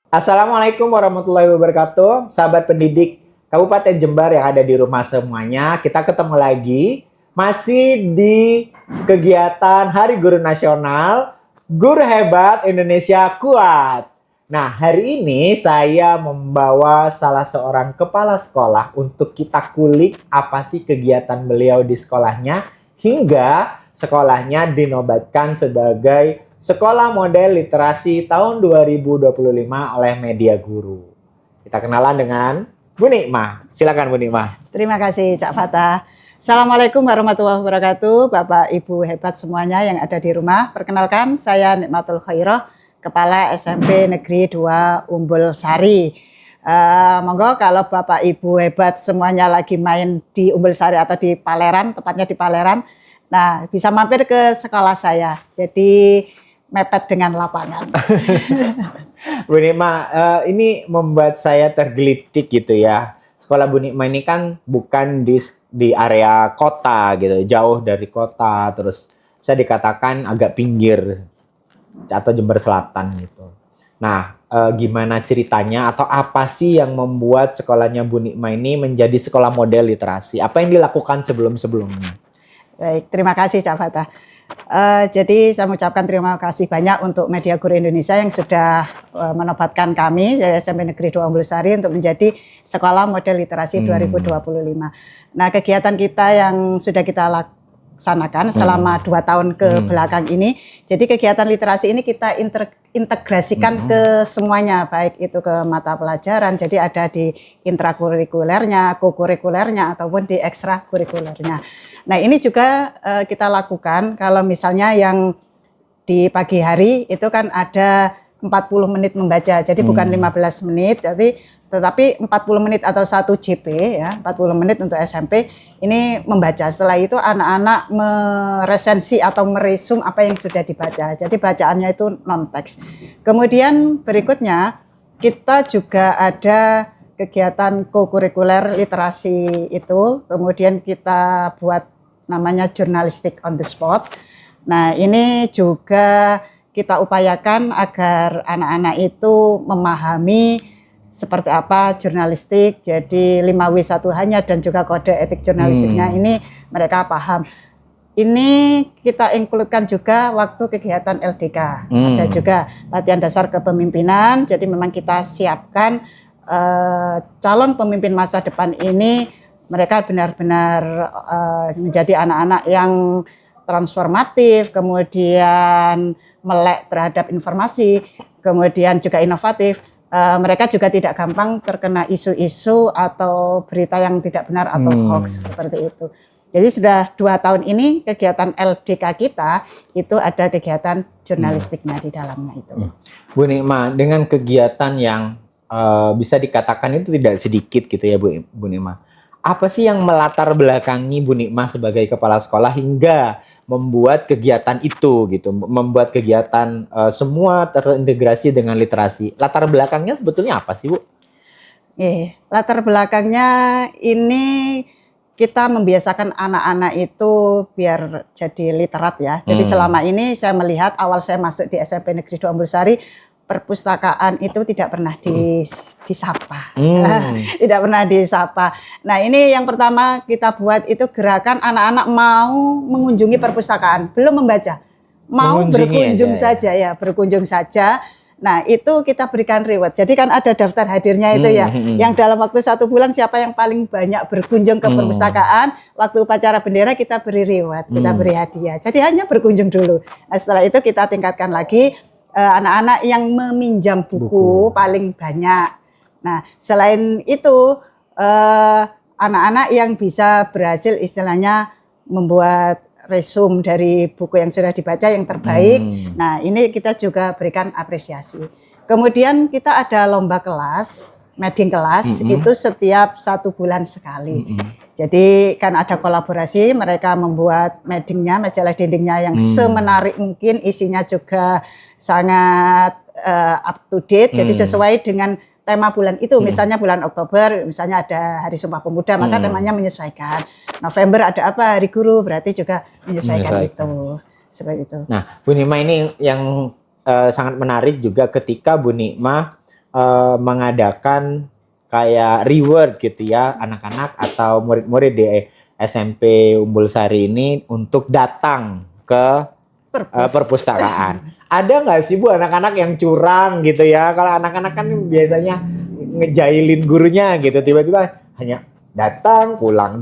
Assalamualaikum warahmatullahi wabarakatuh, sahabat pendidik Kabupaten Jember yang ada di rumah semuanya. Kita ketemu lagi masih di kegiatan Hari Guru Nasional, Guru Hebat Indonesia Kuat. Nah, hari ini saya membawa salah seorang kepala sekolah untuk kita kulik apa sih kegiatan beliau di sekolahnya hingga sekolahnya dinobatkan sebagai Sekolah Model Literasi tahun 2025 oleh Media Guru. Kita kenalan dengan Bu Nikmah. Silakan Bu Nikmah. Terima kasih Cak Fatah. Assalamualaikum warahmatullahi wabarakatuh, Bapak Ibu hebat semuanya yang ada di rumah. Perkenalkan, saya Nikmatul Khairah, Kepala SMP Negeri 2 Umbul Sari. Monggo kalau Bapak Ibu hebat semuanya lagi main di Umbul Sari atau di Paleran, tepatnya di Paleran, nah bisa mampir ke sekolah saya. Jadi mepet dengan lapangan. Bu Nikmah, ini membuat saya tergelitik gitu ya. Sekolah Bu Nikmah ini kan bukan di area kota gitu, jauh dari kota, terus bisa dikatakan agak pinggir atau Jember Selatan gitu. Nah, gimana ceritanya atau apa sih yang membuat sekolahnya Bu Nikmah ini menjadi sekolah model literasi? Apa yang dilakukan sebelum-sebelumnya? Baik, terima kasih Cak Fatah. Jadi saya mengucapkan terima kasih banyak untuk Media Guru Indonesia yang sudah menobatkan kami dari SMP Negeri 2 Umbul Sari untuk menjadi Sekolah Model Literasi 2025. Nah, kegiatan kita yang sudah kita laksanakan selama 2 tahun ke belakang ini, jadi kegiatan literasi ini kita integrasikan ke semuanya, baik itu ke mata pelajaran, jadi ada di intrakurikulernya, kokurikulernya, ataupun di ekstrakurikulernya. Nah, ini juga kita lakukan kalau misalnya yang di pagi hari itu kan ada 40 menit membaca. Jadi bukan 15 menit, tetapi 40 menit atau 1 JP ya, 40 menit untuk SMP ini membaca. Setelah itu anak-anak meresensi atau meresum apa yang sudah dibaca. Jadi bacaannya itu non teks. Kemudian berikutnya kita juga ada kegiatan kokurikuler literasi itu, kemudian kita buat namanya jurnalistik on the spot. Nah, ini juga kita upayakan agar anak-anak itu memahami seperti apa jurnalistik, jadi 5W1H-nya dan juga kode etik jurnalistiknya ini mereka paham. Ini kita include-kan juga waktu kegiatan LDK. Ada juga latihan dasar kepemimpinan, jadi memang kita siapkan calon pemimpin masa depan ini mereka benar-benar menjadi anak-anak yang transformatif, kemudian melek terhadap informasi, kemudian juga inovatif. Mereka juga tidak gampang terkena isu-isu atau berita yang tidak benar atau hoax seperti itu. Jadi sudah 2 tahun ini kegiatan LDK kita itu ada kegiatan jurnalistiknya di dalamnya itu. Bu Nikmah, dengan kegiatan yang bisa dikatakan itu tidak sedikit gitu ya Bu Nikmah. Apa sih yang melatar belakangi Bu Nikmah sebagai kepala sekolah hingga membuat kegiatan itu gitu, membuat kegiatan semua terintegrasi dengan literasi. Latar belakangnya sebetulnya apa sih Bu? Latar belakangnya ini kita membiasakan anak-anak itu biar jadi literat ya. Jadi selama ini saya melihat awal saya masuk di SMP Negeri 2 Umbul Sari, perpustakaan itu tidak pernah disapa. Tidak pernah disapa. Nah, ini yang pertama kita buat itu gerakan anak-anak mau mengunjungi perpustakaan, belum membaca. Mau berkunjung saja ya, berkunjung saja. Nah, itu kita berikan reward. Jadi kan ada daftar hadirnya itu ya. Yang dalam waktu 1 bulan siapa yang paling banyak berkunjung ke perpustakaan, waktu upacara bendera kita beri reward, kita beri hadiah. Jadi hanya berkunjung dulu. Nah, setelah itu kita tingkatkan lagi anak-anak yang meminjam buku paling banyak. Nah, selain itu anak-anak yang bisa berhasil istilahnya membuat resum dari buku yang sudah dibaca yang terbaik. Nah, ini kita juga berikan apresiasi. Kemudian kita ada lomba kelas, meeting kelas, itu setiap 1 bulan sekali. Jadi kan ada kolaborasi, mereka membuat meetingnya, majalah dindingnya yang semenarik mungkin, isinya juga sangat up to date, jadi sesuai dengan tema bulan itu. Misalnya bulan Oktober, misalnya ada Hari Sumpah Pemuda, maka temanya menyesuaikan. November ada apa? Hari Guru, berarti juga menyesuaikan itu. Seperti itu. Nah, Bu Nikmah ini yang sangat menarik juga ketika Bu Nikmah mengadakan kayak reward gitu ya anak-anak atau murid-murid di SMP Umbul Sari ini untuk datang ke perpustakaan. Ada nggak sih Bu anak-anak yang curang gitu ya? Kalau anak-anak kan biasanya ngejailin gurunya gitu, tiba-tiba hanya datang pulang,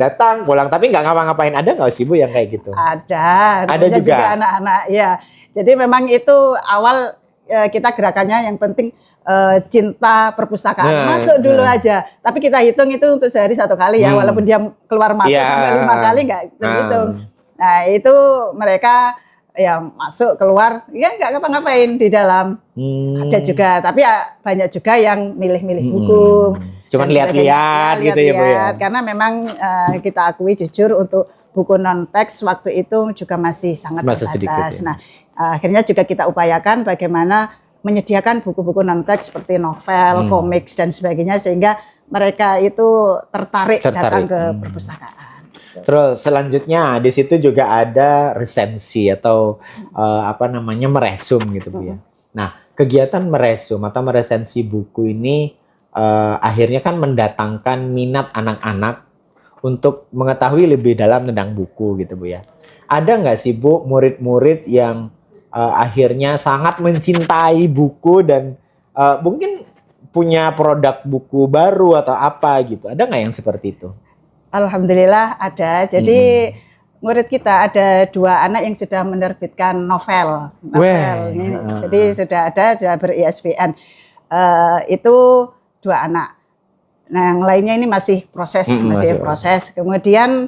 tapi nggak ngapa-ngapain. Ada nggak sih Bu yang kayak gitu? Ada juga anak-anak ya. Jadi memang itu awal kita gerakannya yang penting cinta perpustakaan, masuk dulu aja. Tapi kita hitung itu untuk sehari 1 kali ya, walaupun dia keluar masuk sampai 5 kali nggak terhitung. Nah itu mereka ya masuk keluar ya nggak ngapa-ngapain di dalam. Ada juga, tapi ya banyak juga yang milih-milih buku. Cuman lihat-lihat gitu ya Bu ya. Karena memang kita akui jujur untuk buku non teks waktu itu juga masih sangat terbatas. Sedikit, ya. Nah akhirnya juga kita upayakan bagaimana menyediakan buku-buku non teks seperti novel, komik dan sebagainya sehingga mereka itu tertarik. Datang ke perpustakaan. Terus selanjutnya di situ juga ada resensi atau meresum gitu Bu ya. Nah, kegiatan meresum atau meresensi buku ini akhirnya kan mendatangkan minat anak-anak untuk mengetahui lebih dalam tentang buku gitu Bu ya. Ada nggak sih Bu murid-murid yang akhirnya sangat mencintai buku dan mungkin punya produk buku baru atau apa gitu? Ada nggak yang seperti itu? Alhamdulillah ada. Jadi murid kita ada 2 anak yang sudah menerbitkan novel. Jadi sudah ber-ISBN. Itu 2 anak. Nah yang lainnya ini masih proses. Kemudian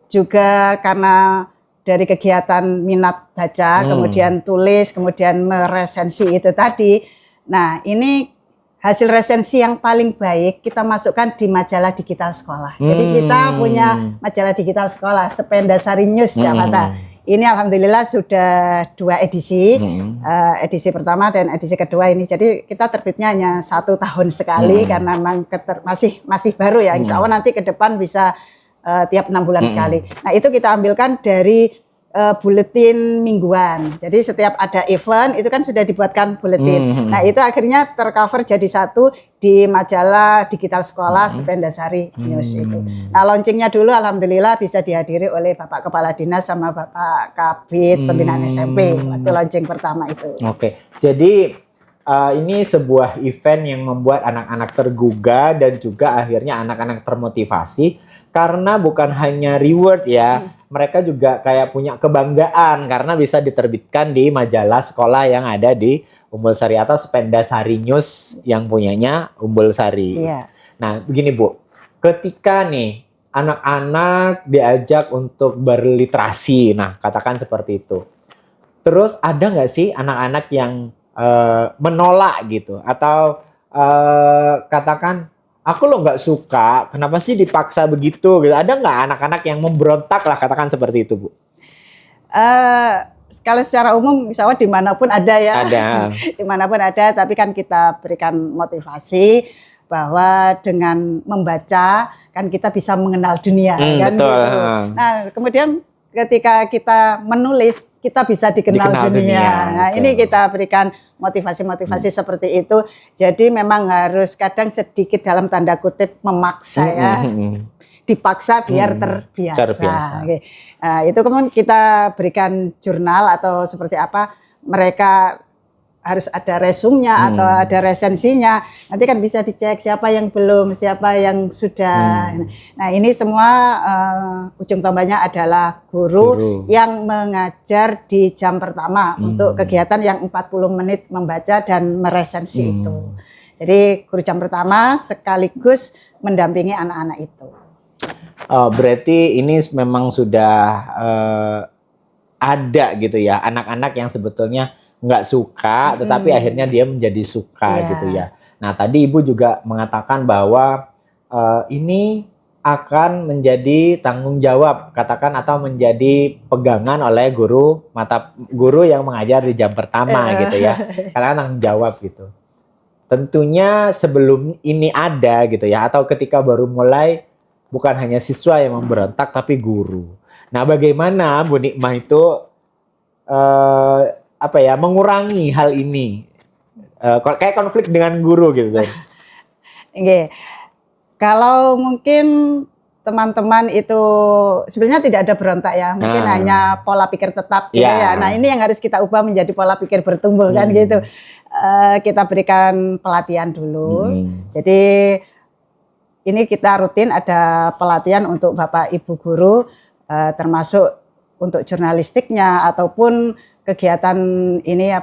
juga karena dari kegiatan minat baca, kemudian tulis, kemudian meresensi itu tadi. Nah ini hasil resensi yang paling baik kita masukkan di majalah digital sekolah. Jadi kita punya majalah digital sekolah, Sependasari News, Jakarta. Ini alhamdulillah sudah 2 edisi, edisi pertama dan edisi kedua ini. Jadi kita terbitnya hanya 1 tahun sekali karena memang masih baru ya. Insya Allah nanti ke depan bisa tiap 6 bulan sekali. Nah itu kita ambilkan dari buletin mingguan. Jadi setiap ada event itu kan sudah dibuatkan buletin. Nah itu akhirnya tercover jadi 1 di majalah digital sekolah Sependasari News itu. Nah launchingnya dulu alhamdulillah bisa dihadiri oleh Bapak Kepala Dinas sama Bapak Kabid Pembinaan SMP waktu launching pertama itu. Oke, jadi ini sebuah event yang membuat anak-anak tergugah dan juga akhirnya anak-anak termotivasi karena bukan hanya reward ya, mereka juga kayak punya kebanggaan karena bisa diterbitkan di majalah sekolah yang ada di Umbul Sari atau Sependasari News yang punyanya Umbul Sari. Nah begini Bu, ketika nih anak-anak diajak untuk berliterasi, nah katakan seperti itu, terus ada nggak sih anak-anak yang menolak gitu atau katakan aku lo nggak suka, kenapa sih dipaksa begitu gitu? Ada nggak anak-anak yang memberontak lah katakan seperti itu Bu? Kalau secara umum insya Allah dimanapun ada ya. Ada. Dimanapun ada, tapi kan kita berikan motivasi bahwa dengan membaca kan kita bisa mengenal dunia kan. Betul. Gitu. Nah kemudian ketika kita menulis kita bisa dikenal dunia. Nah, ini kita berikan motivasi-motivasi seperti itu. Jadi memang harus kadang sedikit dalam tanda kutip memaksa ya. Dipaksa biar terbiasa. Oke. Nah, itu kemudian kita berikan jurnal atau seperti apa, mereka harus ada resumnya atau ada resensinya. Nanti kan bisa dicek siapa yang belum, siapa yang sudah. Nah ini semua ujung tombaknya adalah guru yang mengajar di jam pertama untuk kegiatan yang 40 menit membaca dan meresensi itu. Jadi guru jam pertama sekaligus mendampingi anak-anak itu. Berarti ini memang sudah ada gitu ya anak-anak yang sebetulnya nggak suka, tetapi akhirnya dia menjadi suka gitu ya. Nah tadi Ibu juga mengatakan bahwa ini akan menjadi tanggung jawab, katakan atau menjadi pegangan oleh guru yang mengajar di jam pertama gitu ya, karena tanggung jawab gitu. Tentunya sebelum ini ada gitu ya, atau ketika baru mulai bukan hanya siswa yang memberontak tapi guru. Nah bagaimana Bu Nikmah itu mengurangi hal ini Kayak konflik dengan guru gitu. Oke. Kalau mungkin teman-teman itu sebenarnya tidak ada berontak ya, mungkin hanya pola pikir tetap gitu ya. Nah ini yang harus kita ubah menjadi pola pikir bertumbuh kan gitu. Kita berikan pelatihan dulu. Jadi ini kita rutin ada pelatihan untuk Bapak Ibu guru, termasuk untuk jurnalistiknya ataupun kegiatan ini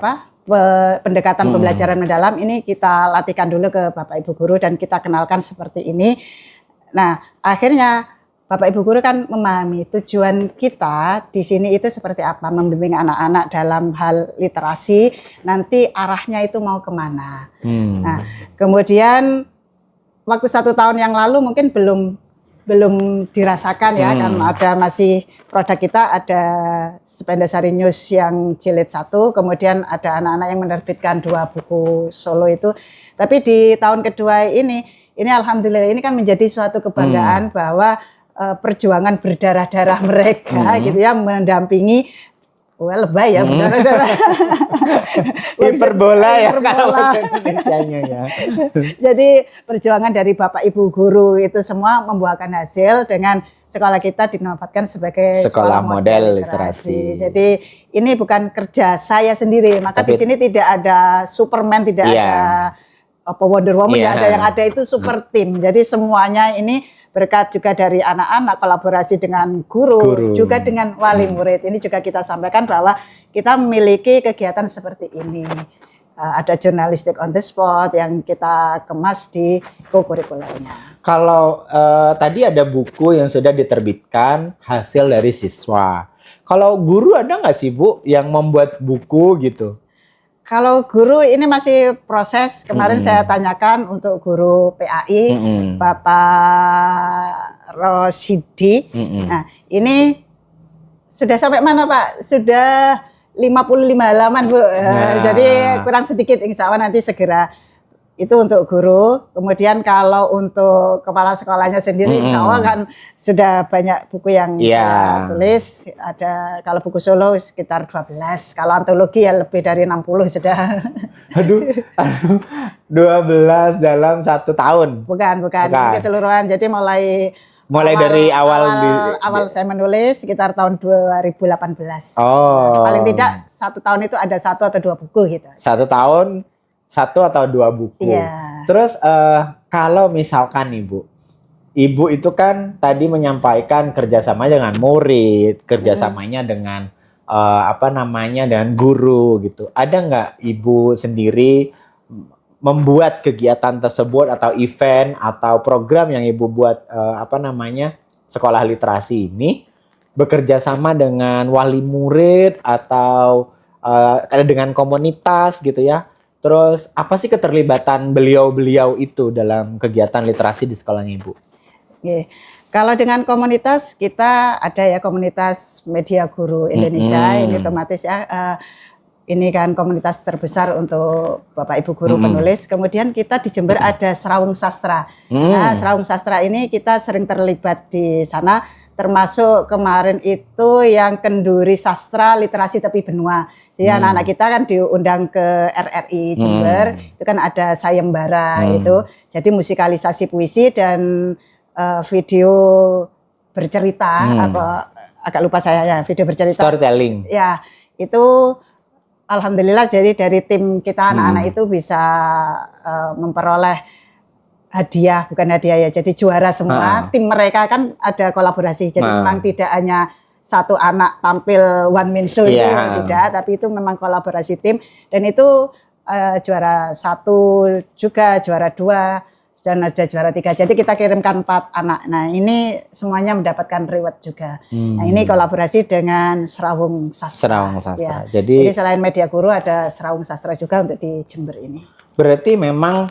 pendekatan pembelajaran mendalam ini kita latihkan dulu ke Bapak Ibu guru dan kita kenalkan seperti ini. Nah, akhirnya Bapak Ibu guru kan memahami tujuan kita di sini itu seperti apa, membimbing anak-anak dalam hal literasi, nanti arahnya itu mau kemana. Nah, kemudian waktu 1 tahun yang lalu mungkin belum dirasakan ya, kan ada masih produk kita ada Spendasari News yang jilid 1, kemudian ada anak-anak yang menerbitkan 2 buku solo itu. Tapi di tahun kedua ini alhamdulillah ini kan menjadi suatu kebanggaan bahwa perjuangan berdarah-darah mereka gitu ya mendampingi lebay ya berdarah-darah. Hiperbola ya kalau bahasa Indonesianya ya. Jadi perjuangan dari Bapak Ibu guru itu semua membuahkan hasil dengan sekolah kita dinobatkan sebagai sekolah model literasi. Jadi ini bukan kerja saya sendiri, maka di sini tidak ada Superman, tidak ada Wonder Woman, yang ada itu super team. Jadi semuanya ini berkat juga dari anak-anak, kolaborasi dengan guru, juga dengan wali murid. Ini juga kita sampaikan bahwa kita memiliki kegiatan seperti ini. Ada jurnalistik on the spot yang kita kemas di co-curricularnya. Kalau tadi ada buku yang sudah diterbitkan hasil dari siswa. Kalau guru ada nggak sih Bu yang membuat buku gitu? Kalau guru ini masih proses. Kemarin saya tanyakan untuk guru PAI, Bapak Rosidi. Nah, ini sudah sampai mana Pak? Sudah 55 halaman Bu. Jadi kurang sedikit, insya Allah nanti segera. Itu untuk guru. Kemudian kalau untuk kepala sekolahnya sendiri, insya Allah kan sudah banyak buku yang saya tulis. Ada kalau buku solo sekitar 12. Kalau antologi ya lebih dari 60 sudah. Aduh, 12 dalam 1 tahun. Bukan keseluruhan. Jadi mulai dari awal saya menulis sekitar tahun 2018. Paling tidak 1 tahun itu ada 1 atau 2 buku gitu. 1 tahun 1 atau 2 buku. Terus kalau misalkan Ibu itu kan tadi menyampaikan kerjasama dengan murid, kerjasamanya dengan dengan guru gitu. Ada nggak Ibu sendiri membuat kegiatan tersebut atau event atau program yang Ibu buat sekolah literasi ini bekerja sama dengan wali murid atau dengan komunitas gitu ya? Terus apa sih keterlibatan beliau-beliau itu dalam kegiatan literasi di sekolahnya Ibu? Kalau dengan komunitas kita ada ya komunitas media guru Indonesia, ini otomatis ya ini kan komunitas terbesar untuk Bapak Ibu guru penulis. Kemudian kita di Jember ada Serawung Sastra. Nah, Serawung Sastra ini kita sering terlibat di sana. Termasuk kemarin itu yang kenduri sastra literasi tepi benua. Jadi anak-anak kita kan diundang ke RRI Jember, itu kan ada sayembara itu. Jadi musikalisasi puisi dan video bercerita, agak lupa saya ya, video bercerita. Storytelling. Ya, itu alhamdulillah jadi dari tim kita anak-anak itu bisa memperoleh bukan hadiah ya, jadi juara semua. Tim mereka kan ada kolaborasi, jadi memang tidak hanya satu anak tampil one man show itu tidak, tapi itu memang kolaborasi tim dan itu juara 1 juga, juara 2 dan ada juara 3. Jadi kita kirimkan 4 anak. Nah ini semuanya mendapatkan reward juga. Nah ini kolaborasi dengan Serawung Sastra. Ya. Jadi selain media guru ada Serawung Sastra juga untuk di Jember ini. Berarti memang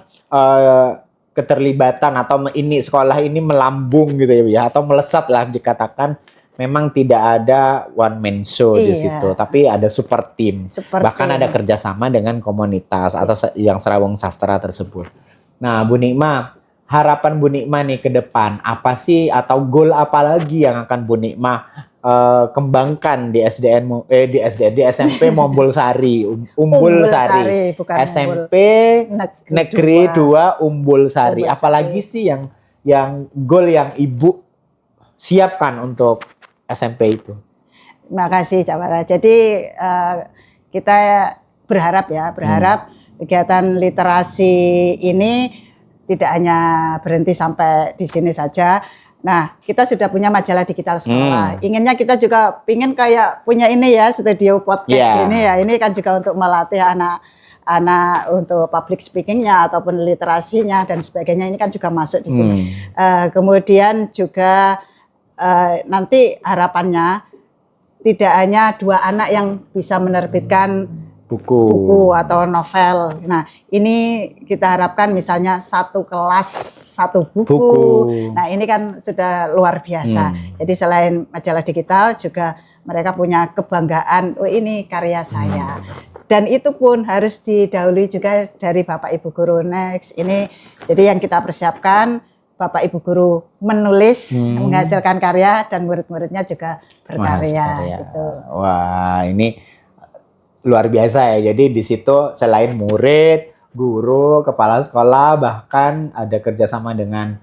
keterlibatan atau ini sekolah ini melambung gitu ya atau melesat lah dikatakan, memang tidak ada one man show di situ, tapi ada super team. Bahkan ada kerjasama dengan komunitas atau yang Serawung Sastra tersebut. Nah, Bu Nikma, harapan Bu Nikma nih ke depan apa sih atau goal apa lagi yang akan Bu Nikma kembangkan di di SMP Mombol Sari, Umbul Sari, bukan SMP Negeri Negeri 2 Umbul Sari. Umbul Apalagi Sari. sih yang goal yang Ibu siapkan untuk SMP itu? Terima kasih Cak Farah. Jadi kita berharap kegiatan literasi ini tidak hanya berhenti sampai di sini saja. Nah, kita sudah punya majalah digital sekolah. Inginnya kita juga ingin kayak punya ini ya, studio podcast ini ya. Ini kan juga untuk melatih anak untuk public speakingnya ataupun literasinya dan sebagainya. Ini kan juga masuk di sini. Kemudian juga nanti harapannya tidak hanya 2 anak yang bisa menerbitkan buku atau novel. Nah, ini kita harapkan misalnya 1 kelas 1 buku. Nah, ini kan sudah luar biasa. Jadi selain majalah digital juga mereka punya kebanggaan, oh ini karya saya. Dan itu pun harus didahului juga dari Bapak Ibu Guru Next. Ini jadi yang kita persiapkan Bapak Ibu Guru menulis, menghasilkan karya dan murid-muridnya juga berkarya gitu. Wah, ini luar biasa ya. Jadi di situ selain murid, guru, kepala sekolah, bahkan ada kerjasama dengan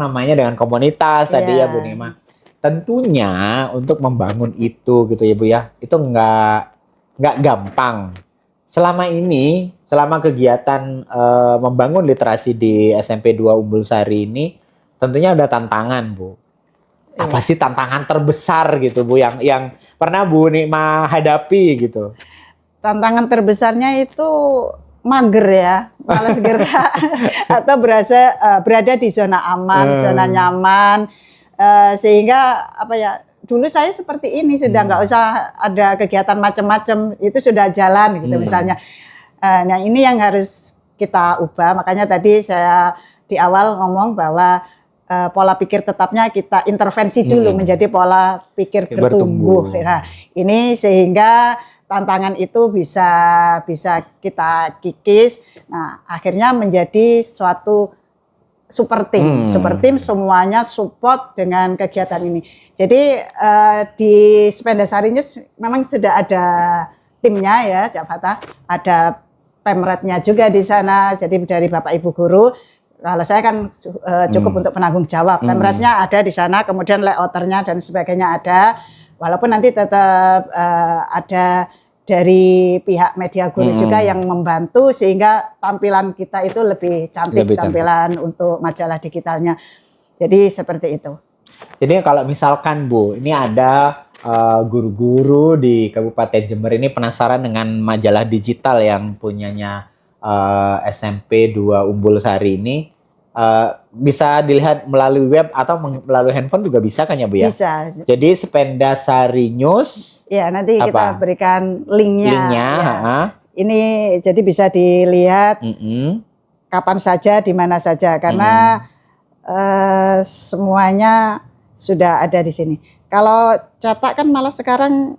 dengan komunitas tadi ya Bu Nima. Tentunya untuk membangun itu gitu ya Bu ya, itu nggak gampang. Selama kegiatan membangun literasi di SMP 2 Umbul Sari ini, tentunya ada tantangan Bu. Apa sih tantangan terbesar gitu Bu yang pernah Bu Nima hadapi gitu? Tantangan terbesarnya itu mager ya, malas gerak atau berada di zona aman, zona nyaman, sehingga dulu saya seperti ini sudah nggak usah ada kegiatan macam-macam, itu sudah jalan gitu misalnya. Nah ini yang harus kita ubah, makanya tadi saya di awal ngomong bahwa pola pikir tetapnya kita intervensi dulu menjadi pola pikir bertumbuh. Nah, ini sehingga tantangan itu bisa kita kikis. Nah, akhirnya menjadi suatu super team. Super team semuanya support dengan kegiatan ini. Jadi di Spendasari News memang sudah ada timnya ya, Cak Fatah. Ada pemretnya juga di sana. Jadi dari Bapak Ibu Guru. Kalau saya kan cukup untuk penanggung jawab. Pemretnya ada di sana, kemudian layouternya dan sebagainya ada. Walaupun nanti tetap ada dari pihak media guru juga yang membantu sehingga tampilan kita itu lebih cantik, tampilan untuk majalah digitalnya. Jadi seperti itu. Jadi kalau misalkan Bu, ini ada guru-guru di Kabupaten Jember ini penasaran dengan majalah digital yang punyanya SMP 2 Umbul Sari ini, bisa dilihat melalui web atau melalui handphone juga bisa kan ya Bu ya? Bisa. Jadi Spendasari News. Ya nanti kita berikan linknya. Ya. Ini jadi bisa dilihat kapan saja, di mana saja, karena semuanya sudah ada di sini. Kalau cetak kan malah sekarang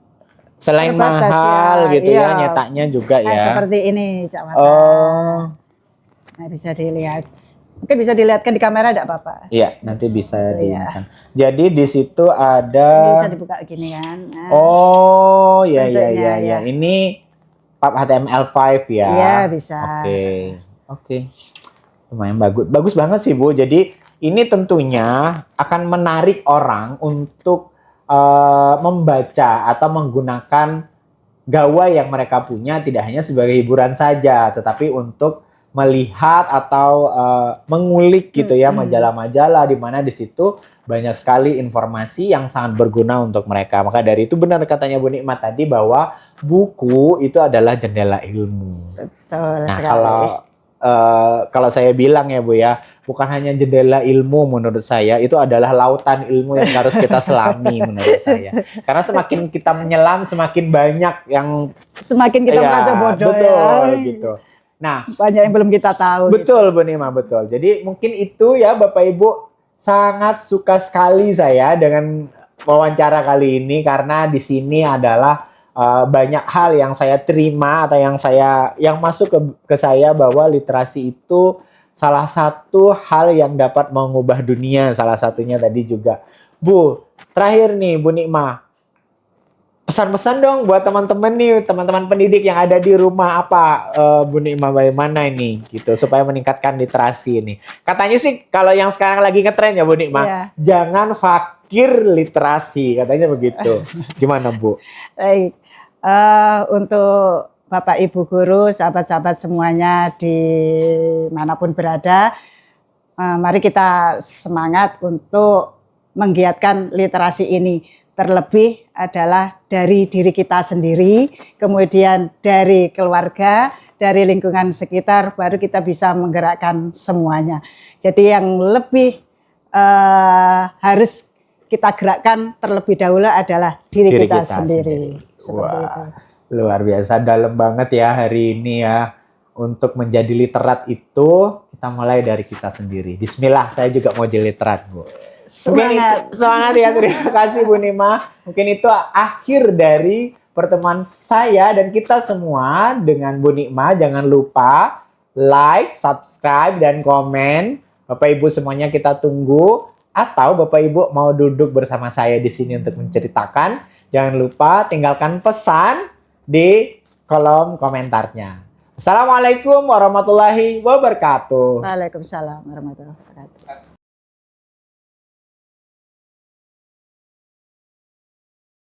selain mahal gitu ya, nyetaknya juga ya. Seperti ini, Cak Mata. Nah, bisa dilihat. Mungkin bisa dilihatkan di kamera, enggak apa-apa. Iya, nanti bisa dilihat. Jadi di situ ada. Bisa dibuka gini kan. Nah, iya. Ini pub HTML5 ya. Iya, bisa. Oke. Lumayan bagus. Bagus banget sih, Bu. Jadi ini tentunya akan menarik orang untuk membaca atau menggunakan gawai yang mereka punya tidak hanya sebagai hiburan saja, tetapi untuk melihat atau mengulik gitu ya majalah-majalah di mana di situ banyak sekali informasi yang sangat berguna untuk mereka. Maka dari itu benar katanya Bu Nikmat tadi bahwa buku itu adalah jendela ilmu. Betul nah, sekali. Kalau saya bilang ya Bu ya, bukan hanya jendela ilmu menurut saya, itu adalah lautan ilmu yang harus kita selami menurut saya. Karena semakin kita menyelam, semakin banyak yang semakin kita merasa bodoh. Betul gitu. Nah, banyak yang belum kita tahu. Betul Bu Nima, betul. Jadi mungkin itu ya Bapak Ibu, sangat suka sekali saya dengan wawancara kali ini karena di sini adalah banyak hal yang saya terima atau yang masuk ke saya bahwa literasi itu salah satu hal yang dapat mengubah dunia. Salah satunya tadi juga. Bu, terakhir nih Bu Nikma, pesan-pesan dong buat teman-teman nih, teman-teman pendidik yang ada di rumah apa Bu Nikmah bagaimana ini gitu supaya meningkatkan literasi ini. Katanya sih kalau yang sekarang lagi ngetren ya Bu Nikmah, Iya. jangan fakir literasi katanya begitu. Gimana Bu? Baik, untuk Bapak Ibu guru, sahabat-sahabat semuanya dimanapun berada, mari kita semangat untuk menggiatkan literasi ini. Terlebih adalah dari diri kita sendiri, kemudian dari keluarga, dari lingkungan sekitar, baru kita bisa menggerakkan semuanya. Jadi yang lebih harus kita gerakkan terlebih dahulu adalah diri kita sendiri. Seperti itu. Luar biasa, dalam banget ya hari ini ya. Untuk menjadi literat itu kita mulai dari kita sendiri. Bismillah, saya juga mau jadi literat, Bu. Semangat. Semangat ya, terima kasih Bu Nikmah. Mungkin itu akhir dari pertemuan saya dan kita semua dengan Bu Nikmah. Jangan lupa like, subscribe, dan komen. Bapak Ibu semuanya kita tunggu. Atau Bapak Ibu mau duduk bersama saya di sini untuk menceritakan, jangan lupa tinggalkan pesan di kolom komentarnya. Assalamualaikum warahmatullahi wabarakatuh. Waalaikumsalam warahmatullahi wabarakatuh.